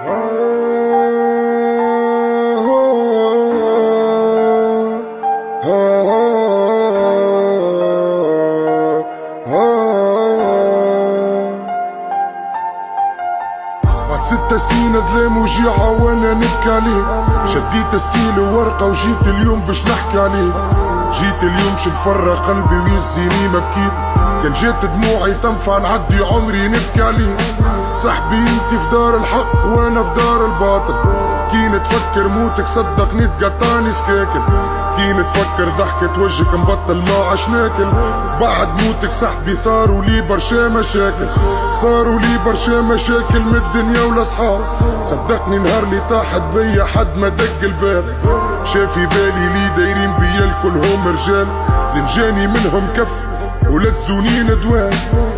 بعد 6 سنين ظلام وجيعة وانا نبكي عليه. شديت السيل وورقة وجيت اليوم باش نحكي عليه. جيت اليوم شو نفرغ قلبي ويزيني ما بكيت. كان جات دموعي تنفع نعدي عمري نبكي عليه. صاحبي انتي في دار الحق وانا في دار الباطل. كين تفكر موتك صدقني تقطعني سكاكل. كين تفكر ضحكة وجهك مبطل ما عاش ناكل. بعد موتك صاحبي صاروا لي برشا مشاكل. صاروا لي برشا مشاكل من الدنيا والاصحاب. صدقني نهار اللي طاحت بيا حد ما دق الباب. شافي بالي لي دايرين بيا الكلهم رجال. لنجاني منهم كف ولزوني ندوان.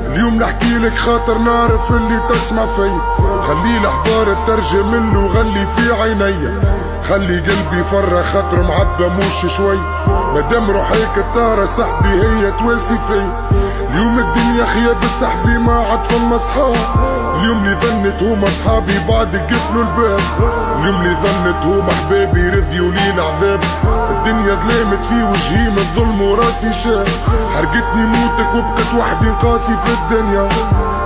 اليوم نحكي لك خاطر نعرف اللي تسمع فيا. خلي الاحبار تترجم منه وغلي في عينيا. خلي قلبي يفرغ خاطر معبى مش شوي. مادام روحيك الطارة صاحبي هي تواسي فيا. اليوم الدنيا خيابت صاحبي ما عاد فما صحاب. اليوم اللي ظنت هما صحابي بعد قفلوا الباب. اليوم اللي ظنت هما حبابي رضيوا لي العذاب. الدنيا ظلمت في وجهي من الظلم وراسي شاف. حرقتني موتك وبقت وحدي نقاسي في الدنيا.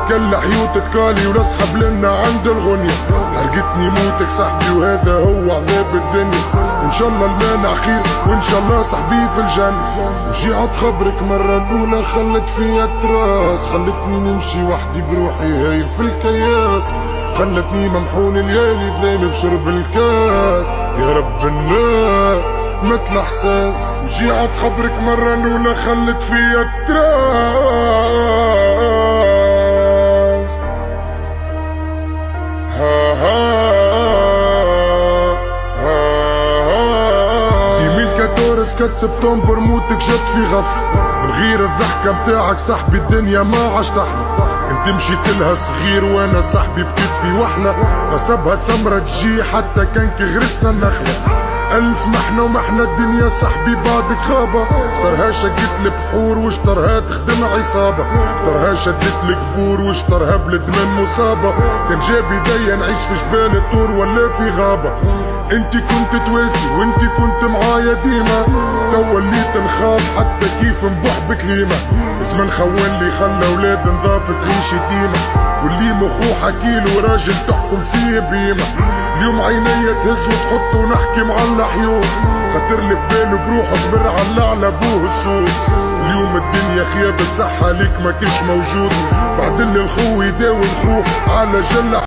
كل حيوت تكالي ولصحب لنا عند الغنية. حرقتني موتك صاحبي وهذا هو عذاب الدنيا. وان شاء الله المانع خير وان شاء الله صاحبي في الجنة. وجيعة خبرك مرة الأولى خلت فيا تراس. خلتني نمشي وحدي بروحي هايل في الكياس. خلتني ممحون الليالي ظلام بشرب الكاس. يا رب النار مثل احساس. وجيعة خبرك مرة الأولى خلت فيا تراس. دي 2014 سبتمبر موتك جت في غفلة. من غير الضحكة متاعك صاحبي الدنيا ما عاش تحلى. انت مشيت لها صغير وانا صاحبي بكيت في وحلة. نصبها ثمرة تجي حتى كان كي غرسنا النخلة. ألف محنة ومحنة الدنيا صاحبي بعدك غابة. اشترها شقت البحور واشترها تخدم عصابة. اشترها شدت القبور واشترها بلد من مصابة. كان جاب ايديا نعيش في جبال الطور ولا في غابة. انتي كنت تواسي وانتي كنت معايا ديما. تو وليت نخاف حتى كيف نبوح بكليمة. اسم خوان اللي خلى ولاد نضاف تعيش يتيمة. واللي مخو حكيله راجل تحكم فيه بيمة. اليوم عينيا تهز وتحط ونحكي مع اللحيوم. خاطر اللي في باله بروحه كبر على ابوه السوس. اليوم الدنيا خيابة صح عليك ما كش موجود. بعد اللي الخو يداوي الخوه على جلح.